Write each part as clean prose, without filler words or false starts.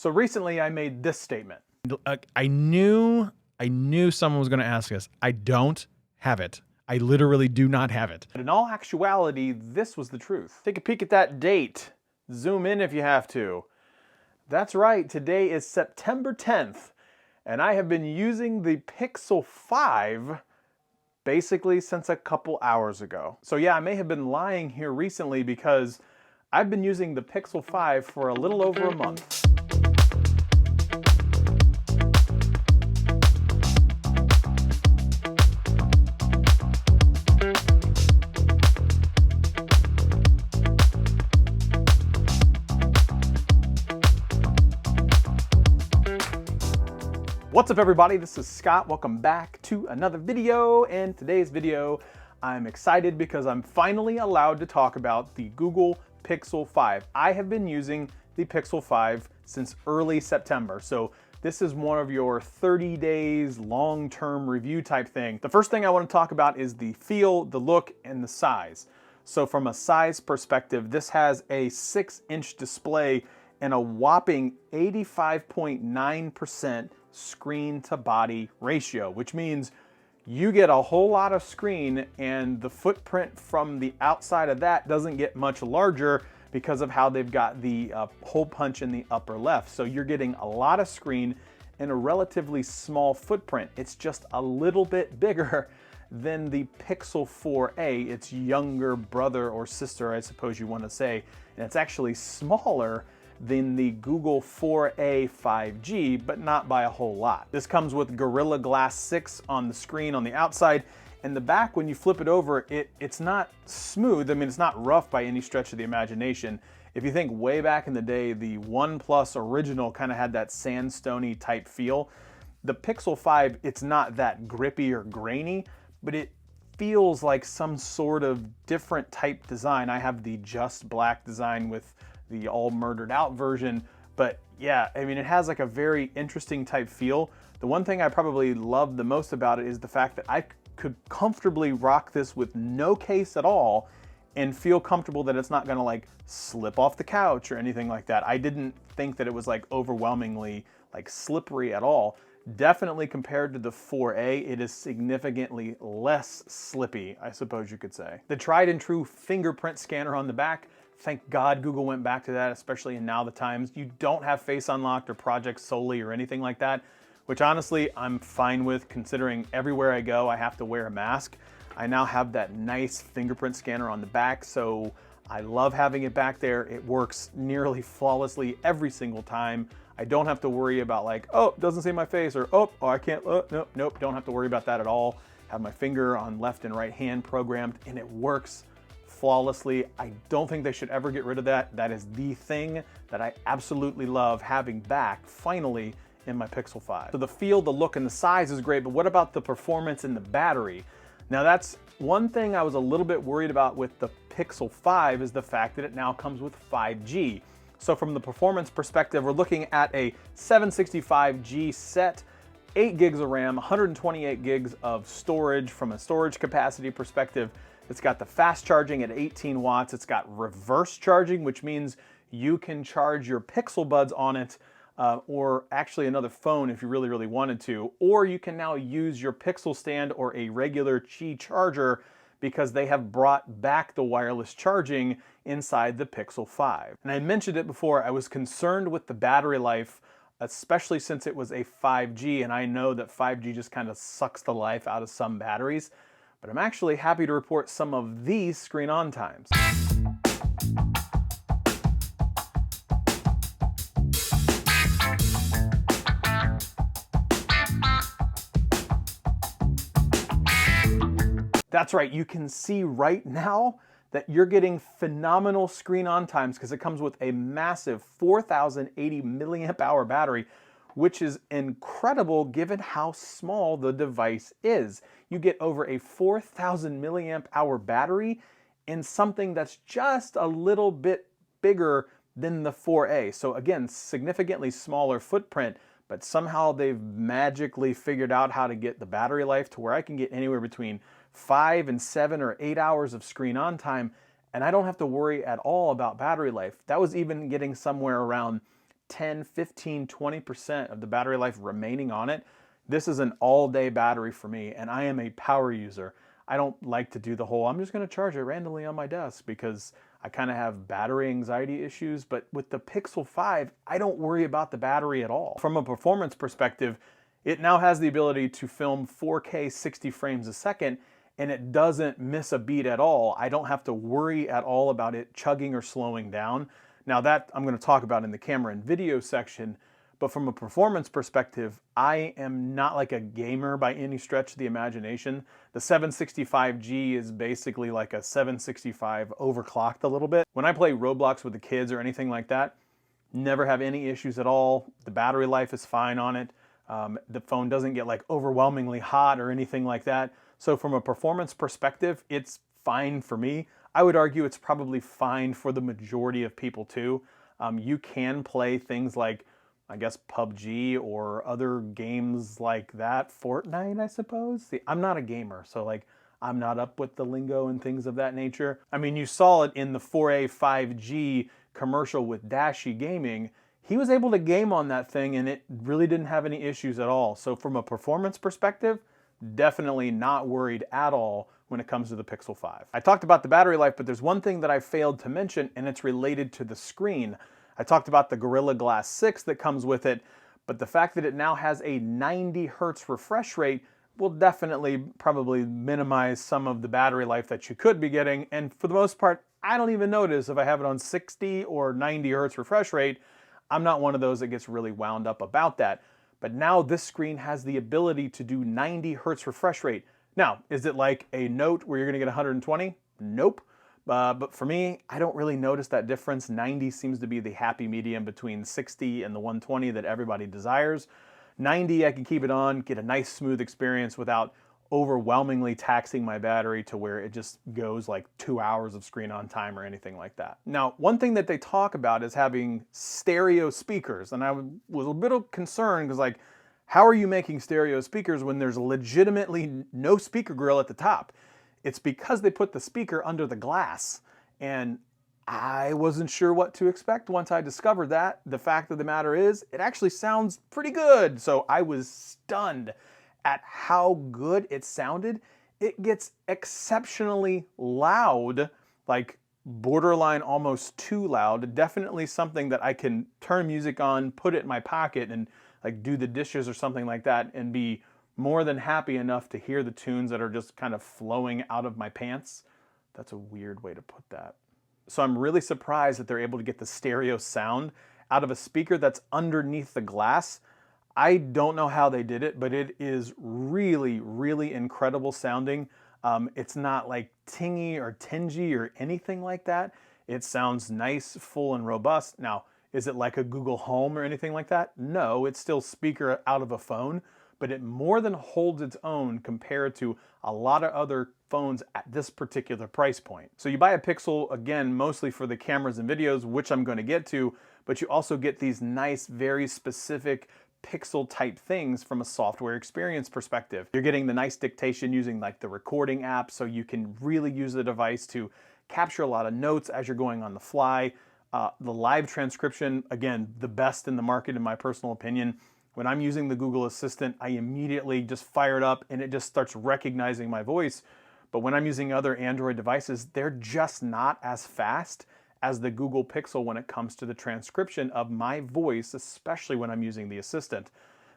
So recently I made this statement. I knew someone was going to ask us. I don't have it. I literally do not have it. But in all actuality, this was the truth. Take a peek at that date. Zoom in if you have to. That's right, today is September 10th, and I have been using the Pixel 5 basically since a couple hours ago. So yeah, I may have been lying here recently because I've been using the Pixel 5 for a little over a month. What's up everybody, this is Scott. Welcome back to another video. In today's video, I'm excited because I'm finally allowed to talk about the Google Pixel 5. I have been using the Pixel 5 since early September, so this is one of your 30 days long-term review type thing. The first thing I want to talk about is the feel, the look, and the size. So from a size perspective, this has a 6-inch display and a whopping 85.9% screen to body ratio, which means you get a whole lot of screen and the footprint from the outside of that doesn't get much larger because of how they've got the hole punch in the upper left. So you're getting a lot of screen in a relatively small footprint. It's just a little bit bigger than the Pixel 4a, its younger brother or sister, I suppose you want to say, and it's actually smaller than the Google 4a 5G, but not by a whole lot. This comes with Gorilla Glass 6 on the screen on the outside, and the back, when you flip it over, it's not smooth. I mean, it's not rough by any stretch of the imagination. If you think way back in the day, the OnePlus original kind of had that sandstony type feel. The Pixel 5, it's not that grippy or grainy, but it feels like some sort of different type design. I have the just black design with the all murdered out version, but yeah, I mean, it has like a very interesting type feel. The one thing I probably love the most about it is the fact that I could comfortably rock this with no case at all and feel comfortable that it's not gonna like slip off the couch or anything like that. I didn't think that it was like overwhelmingly like slippery at all. Definitely compared to the 4a, it is significantly less slippy, I suppose you could say. The tried and true fingerprint scanner on the back, thank God Google went back to that, especially in now the times. You don't have Face Unlocked or Project Soli or anything like that, which honestly I'm fine with considering everywhere I go I have to wear a mask. I now have that nice fingerprint scanner on the back, so I love having it back there. It works nearly flawlessly every single time. I don't have to worry about like, oh, it doesn't see my face, or oh, I can't, nope, don't have to worry about that at all. Have my finger on left and right hand programmed, and it works flawlessly. I don't think they should ever get rid of that. That is the thing that I absolutely love having back, finally, in my Pixel 5. So the feel, the look, and the size is great, but what about the performance and the battery? Now that's one thing I was a little bit worried about with the Pixel 5 is the fact that it now comes with 5G. So from the performance perspective, we're looking at a 765G set, 8 gigs of RAM, 128 gigs of storage. From a storage capacity perspective, it's got the fast charging at 18 watts. It's got reverse charging, which means you can charge your Pixel Buds on it, or actually another phone if you really, really wanted to. Or you can now use your Pixel stand or a regular Qi charger because they have brought back the wireless charging inside the Pixel 5. And I mentioned it before, I was concerned with the battery life, especially since it was a 5G, and I know that 5G just kind of sucks the life out of some batteries. But I'm actually happy to report some of these screen on times. That's right, you can see right now that you're getting phenomenal screen on times because it comes with a massive 4080 milliamp hour battery, which is incredible given how small the device is. You get over a 4000 milliamp hour battery in something that's just a little bit bigger than the 4a. So again, significantly smaller footprint, but somehow they've magically figured out how to get the battery life to where I can get anywhere between 5 and 7 or 8 hours of screen on time, and I don't have to worry at all about battery life. That was even getting somewhere around 10, 15, 20% of the battery life remaining on it, this is an all-day battery for me, and I am a power user. I don't like to do the whole, I'm just going to charge it randomly on my desk because I kind of have battery anxiety issues, but with the Pixel 5, I don't worry about the battery at all. From a performance perspective, it now has the ability to film 4K 60 frames a second, and it doesn't miss a beat at all. I don't have to worry at all about it chugging or slowing down. Now that I'm going to talk about in the camera and video section, but from a performance perspective, I am not like a gamer by any stretch of the imagination. The 765G is basically like a 765 overclocked a little bit. When I play Roblox with the kids or anything like that, never have any issues at all. The battery life is fine on it. The phone doesn't get like overwhelmingly hot or anything like that. So from a performance perspective, it's fine for me. I would argue it's probably fine for the majority of people too. You can play things like, I guess, PUBG or other games like that. Fortnite, I suppose. See, I'm not a gamer, so like I'm not up with the lingo and things of that nature. I mean, you saw it in the 4A 5G commercial with Dashi Gaming. He was able to game on that thing and it really didn't have any issues at all. So from a performance perspective, definitely not worried at all when it comes to the Pixel 5. I talked about the battery life, but there's one thing that I failed to mention, and it's related to the screen. I talked about the Gorilla Glass 6 that comes with it, but the fact that it now has a 90 hertz refresh rate will definitely probably minimize some of the battery life that you could be getting. And for the most part, I don't even notice if I have it on 60 or 90 hertz refresh rate. I'm not one of those that gets really wound up about that. But now this screen has the ability to do 90 hertz refresh rate. Now, is it like a Note where you're gonna get 120? Nope. But for me, I don't really notice that difference. 90 seems to be the happy medium between 60 and the 120 that everybody desires. 90, I can keep it on, get a nice smooth experience without overwhelmingly taxing my battery to where it just goes like 2 hours of screen on time or anything like that. Now, one thing that they talk about is having stereo speakers, and I was a bit concerned because like, how are you making stereo speakers when there's legitimately no speaker grill at the top? It's because they put the speaker under the glass, and I wasn't sure what to expect once I discovered that. The fact of the matter is, it actually sounds pretty good. So I was stunned at how good it sounded. It gets exceptionally loud, like borderline almost too loud. Definitely something that I can turn music on, put it in my pocket, and like do the dishes or something like that and be more than happy enough to hear the tunes that are just kind of flowing out of my pants. That's a weird way to put that. So I'm really surprised that they're able to get the stereo sound out of a speaker that's underneath the glass. I don't know how they did it, but it is really, really incredible sounding. It's not like tingy or tingy or anything like that. It sounds nice, full, and robust. Now, is it like a Google Home or anything like that? No, it's still speaker out of a phone, but it more than holds its own compared to a lot of other phones at this particular price point. So you buy a Pixel, again, mostly for the cameras and videos, which I'm going to get to, but you also get these nice, very specific Pixel type things from a software experience perspective. You're getting the nice dictation using like the recording app, so you can really use the device to capture a lot of notes as you're going on the fly. The live transcription, again, the best in the market in my personal opinion. When I'm using the Google Assistant, I immediately just fire it up and it just starts recognizing my voice. But when I'm using other Android devices, they're just not as fast as the Google Pixel when it comes to the transcription of my voice, especially when I'm using the Assistant.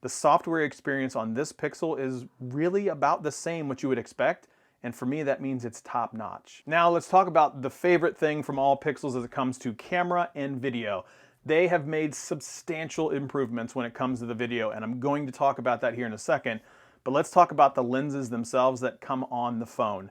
The software experience on this Pixel is really about the same what you would expect, and for me that means it's top notch. Now let's talk about the favorite thing from all Pixels as it comes to camera and video. They have made substantial improvements when it comes to the video, and I'm going to talk about that here in a second, but let's talk about the lenses themselves that come on the phone.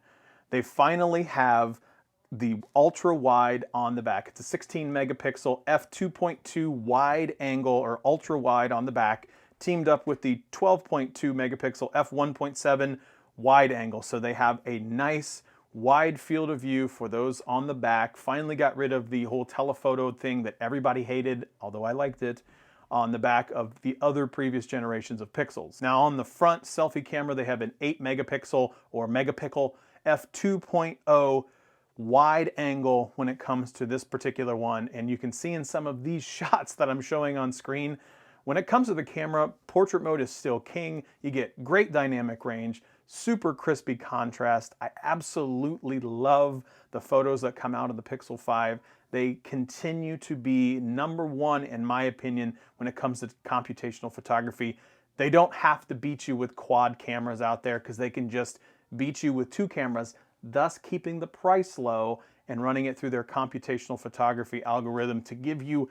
They finally have the ultra wide on the back. It's a 16 megapixel f2.2 wide angle or ultra wide on the back, teamed up with the 12.2 megapixel f1.7 wide angle. So they have a nice wide field of view for those on the back. Finally got rid of the whole telephoto thing that everybody hated, although I liked it, on the back of the other previous generations of Pixels. Now on the front selfie camera, they have an 8 megapixel or megapixel f2.0 wide angle when it comes to this particular one, and you can see in some of these shots that I'm showing on screen, when it comes to the camera, portrait mode is still king. You get great dynamic range, super crispy contrast. I absolutely love the photos that come out of the Pixel 5. They continue to be #1 in my opinion when it comes to computational photography. They don't have to beat you with quad cameras out there because they can just beat you with 2 cameras, thus keeping the price low and running it through their computational photography algorithm to give you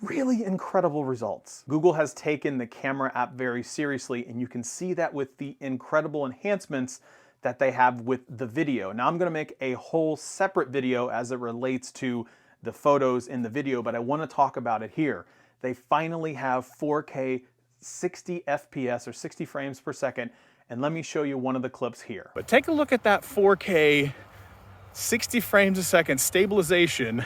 really incredible results. Google has taken the camera app very seriously, and you can see that with the incredible enhancements that they have with the video. Now I'm going to make a whole separate video as it relates to the photos in the video, but I want to talk about it here. They finally have 4K 60 FPS or 60 frames per second, and let me show you one of the clips here. But take a look at that 4K 60 frames a second stabilization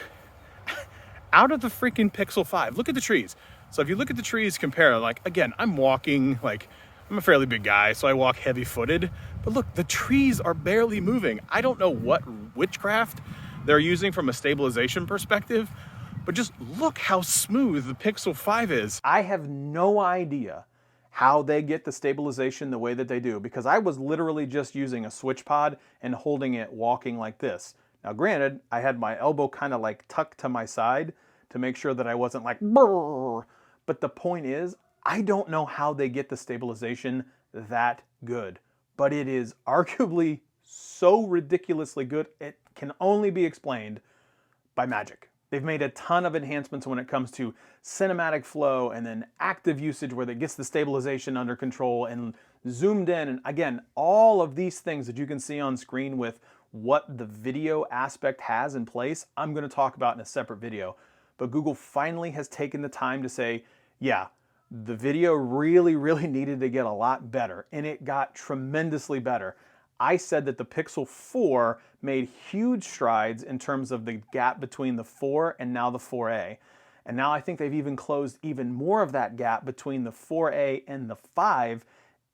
out of the freaking Pixel 5. Look at the trees. So if you look at the trees, compare, like, again, I'm walking, like, I'm a fairly big guy, so I walk heavy-footed. But look, the trees are barely moving. I don't know what witchcraft they're using from a stabilization perspective, but just look how smooth the Pixel 5 is. I have no idea how they get the stabilization the way that they do, because I was literally just using a switch pod and holding it walking like this. Now granted, I had my elbow kind of like tucked to my side to make sure that I wasn't like brrr. But the point is, I don't know how they get the stabilization that good, but it is arguably so ridiculously good, it can only be explained by magic. They've made a ton of enhancements when it comes to cinematic flow and then active usage where it gets the stabilization under control and zoomed in. And again, all of these things that you can see on screen with what the video aspect has in place, I'm going to talk about in a separate video. But Google finally has taken the time to say, yeah, the video really needed to get a lot better, and it got tremendously better. I said that the Pixel 4 made huge strides in terms of the gap between the 4 and now the 4a. And now I think they've even closed even more of that gap between the 4a and the 5,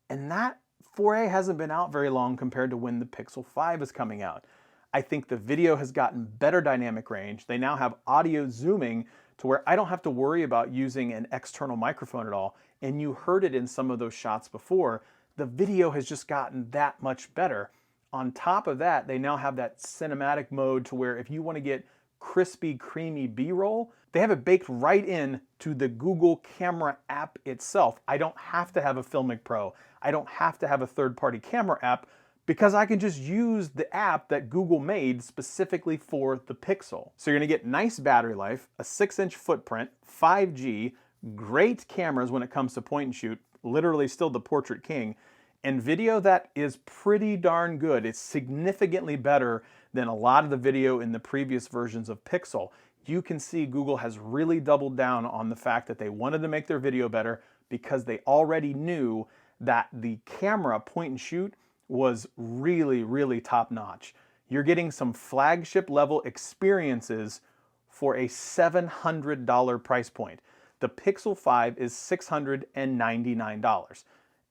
and that 4a hasn't been out very long compared to when the Pixel 5 is coming out. I think the video has gotten better dynamic range. They now have audio zooming to where I don't have to worry about using an external microphone at all. And you heard it in some of those shots before. The video has just gotten that much better. On top of that, they now have that cinematic mode to where if you want to get crispy, creamy B-roll, they have it baked right in to the Google camera app itself. I don't have to have a Filmic Pro. I don't have to have a third-party camera app because I can just use the app that Google made specifically for the Pixel. So you're gonna get nice battery life, a 6-inch footprint, 5G, great cameras when it comes to point and shoot, literally still the portrait king, and video that is pretty darn good. It's significantly better than a lot of the video in the previous versions of Pixel. You can see Google has really doubled down on the fact that they wanted to make their video better because they already knew that the camera point and shoot was really top notch. You're getting some flagship level experiences for a $700 price point. The Pixel 5 is $699.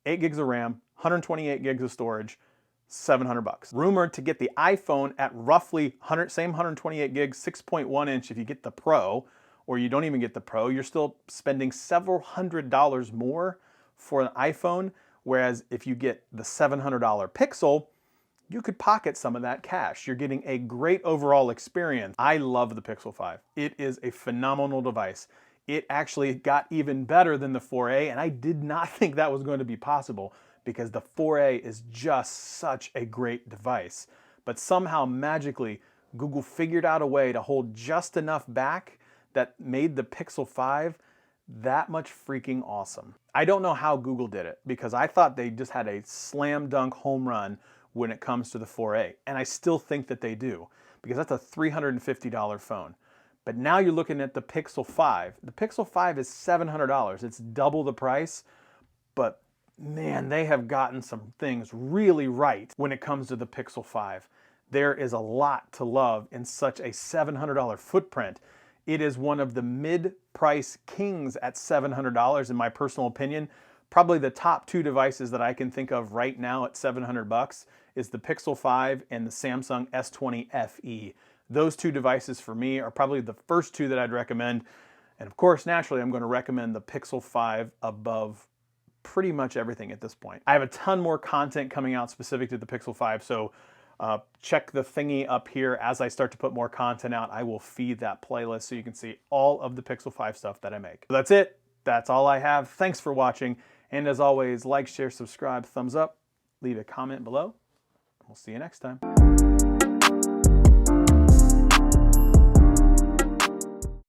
8 gigs of RAM, 128 gigs of storage, $700. Rumored to get the iPhone at roughly same 128 gigs, 6.1 inch if you get the Pro, or you don't even get the Pro, you're still spending several $100s more for an iPhone, whereas if you get the $700 Pixel, you could pocket some of that cash. You're getting a great overall experience. I love the Pixel 5. It is a phenomenal device. It actually got even better than the 4a, and I did not think that was going to be possible because the 4a is just such a great device. But somehow, magically, Google figured out a way to hold just enough back that made the Pixel 5 that much freaking awesome. I don't know how Google did it because I thought they just had a slam dunk home run when it comes to the 4a, and I still think that they do because that's a $350 phone. But now you're looking at the Pixel 5. The Pixel 5 is $700. It's double the price, but man, they have gotten some things really right when it comes to the Pixel 5. There is a lot to love in such a $700 footprint. It is one of the mid-price kings at $700 in my personal opinion, probably the top two devices that I can think of right now at $700 is the Pixel 5 and the Samsung S20 FE. Those two devices for me are probably the first two that I'd recommend. And of course, naturally, I'm going to recommend the Pixel 5 above pretty much everything at this point. I have a ton more content coming out specific to the Pixel 5, so check the thingy up here. As I start to put more content out, I will feed that playlist so you can see all of the Pixel 5 stuff that I make. So that's it. That's all I have. Thanks for watching. And as always, like, share, subscribe, thumbs up, leave a comment below. We'll see you next time.